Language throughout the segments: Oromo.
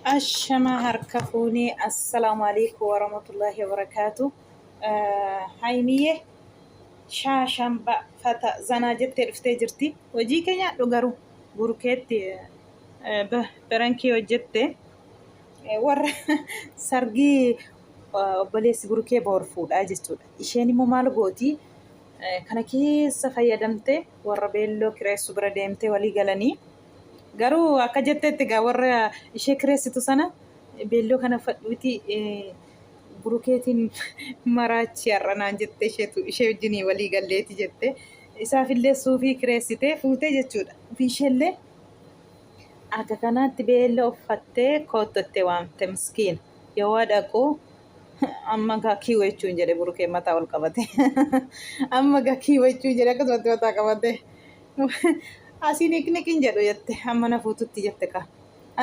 Ashama harka fuunee assalaamu alaikum warahmatullahi wabarakaatu. Haymiyye shaashan fata zanaa jettee dhuftee jirti. Hojii keenya dhugaru burukeetti barankii hojjette warra sargii obboleessi burukee boor fuudhaa jechuudha. Isheen immoo maal gooti? Kana keessa fayyadamte warra beelloo kireessu bira deemtee walii galanii. Garuu akka jettetti gaa warra ishee kireessitu sana beelloo kana fadhuuti burukeetiin maraachi har'anaan jette ishee wajjin walii galleeti jette. Isaafillee suufii kireessitee fuutee jechuudha. Ofii isheellee akka kanaatti beelloo uffattee koottottee waamte miskiina. Yoo dhaqu amma gaa kiiwwachuun jedhe burukee mataa ol qabate. Amma gaa kiiwwachuun jedhe akkasumatti mataa qabate. Asii niqniqin jedhu jette amma na fuututti jette ka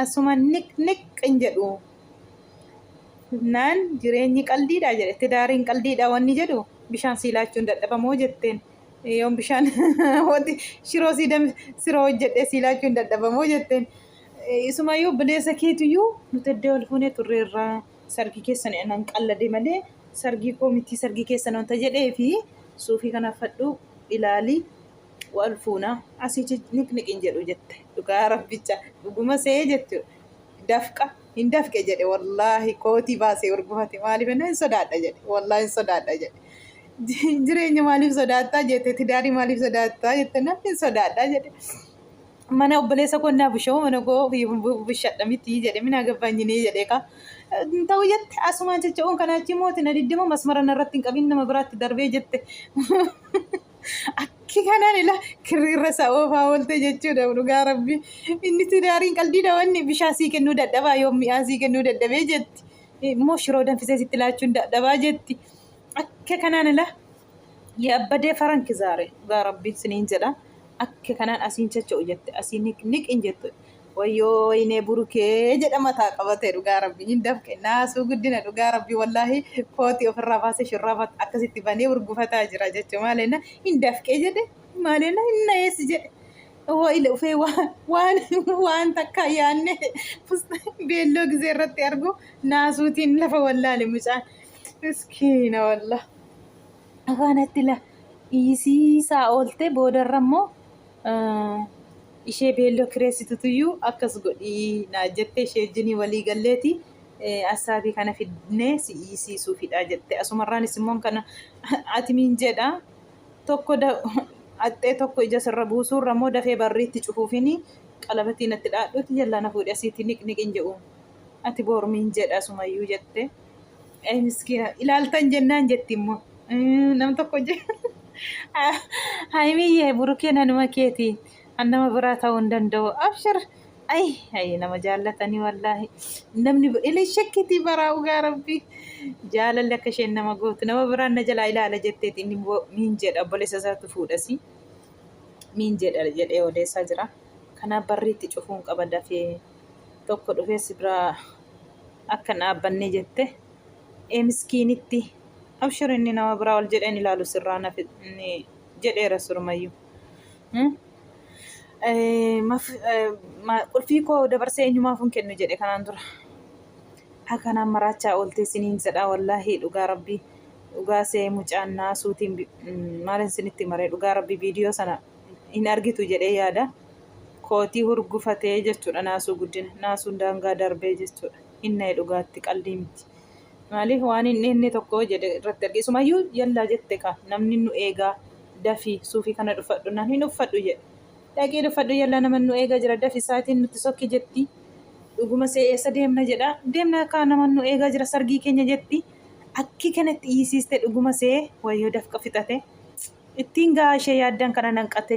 asuma niqniqin jedhu naan jireenyi qaldiidha jedhe daariin qaldiidha wanni jedhu bishaan siilaachuun dadhabamoo jetteen yoon bishaan wanti shiroo siroo hojjedhee siilaachuun dadhabamoo jetteen isumayyuu bileessa keetiyyuu nuti iddoo ol fuunee turreerraa sargii keessan nan qallade malee sargii koomitii sargii keessan wanta jedhee fi suufii kana fadhu ilaalii wal fuuna asii niqniqin jedhu jette dhugaa rabbicha dhuguma see jettu dafqa hin dafqe jedhe wallaahi kootii baasee urgufate maaliif hin sodaadha jedhe wallaahi hin sodaadha jedhe jireenya maaliif sodaattaa jette tidaarii maaliif sodaattaa jette namni hin sodaadha jedhe mana obboleessa konnaa bishoo mana koo bishadha miti jedhe mina gabbaanyinee jedhe ka ta'u jette asumaan jechuun kanaachi mootina diddima masmaran irratti hin qabin nama biraatti darbee jette akki kanaan ila kirriirra sa'oofaa oolte jechuudha dhugaa rabbi inni tidaariin qaldiidha wanni bishaan sii kennuu dadhabaa yoo mi'aa sii kennuu dadhabee jetti immoo shiroo danfisee sitti laachuun dadhabaa jetti akka kanaan ila yaabbadee faranki zaare dhugaa rabbi siniin jedha akka kanaan asiin chacha'u jette asiin niqin jettu wayyoo inee burukee jedha mataa qabate dhugaa rabbi hin dafqe naasuu guddina dhugaa rabbi wallaahi kootii ofirraa baasee shurraafat akkasitti banee urgufataa jira jechuun maalena hin dafqee jedhe maalena hin nayeessi jedhe waa'ila ufee waan takka yaanne beelloo gizee irratti argu naasuutiin lafa wallaale mucaan miskiina wallah afaanatti la isiisaa oolte boodarra immoo ishee beelloo kireessitutuyyuu akkas godhii naa jette ishee wajjin walii galleeti asaabii kana fidnee si'isiisuufidha jette asumarraanis immoo kana atimiin jedha tokko axxee tokko ija sirra buusuurra immoo dafee barriitti cufuufini qalabatiin itti dhaadhuuti jallaa na fuudhe asiitti niqniqin jedhu ati boormiin jedha asumayyuu jette miskiina ilaaltan jennaan jetti immoo nam tokko Haymiyye burukee nanuma keeti annama biraa ta'uu hin danda'u abshir ay nama jaallatanii wallaahi namni illee shakkitii baraa dhugaa rabbi jaalalli akka isheen nama gootu nama biraan na jalaa ilaala jetteeti inni miin jedha obboleessa isaatu fuudhasi miin jedha jedhee odeessaa jira kanaaf barriitti cufuun qaba dafee tokko dhufeessi biraa akka dhaabbanne jette miskiinitti abshir inni nama biraa ol jedheen ilaalu sirraa nafi jedheera surumayyuu qulfii koo dabarsee eenyumaaf hin kennu jedhe kanaan dura akkanaan maraachaa oolte siniin jedhaa wallaahi dhugaa rabbii dhugaa see mucaan naasuutiin maalin sinitti maree dhugaa rabbii viidiyoo sana hin argitu jedhee yaada kootii hurgufatee jechuudha naasuu guddina naasuun daangaa darbee jechuudha inni dhugaatti qaldii miti maaliif waan inni tokko jedhe irratti argisumayyuu yallaa jette ka namni nu eegaa dafii suufii kana dhuffadhu naan hin uffadhu jedhe dhaqee dhuffadhu yallaa nama nu eegaa jira dafi isaatiin nutti sokki jetti dhuguma see eessa deemna jedha deemna kaa nama nu eegaa jira sargii keenya jetti akki kanatti dhiisiiste dhuguma see wayyoo dafqa fixate ittiin gaa ishee yaaddan kana nanqate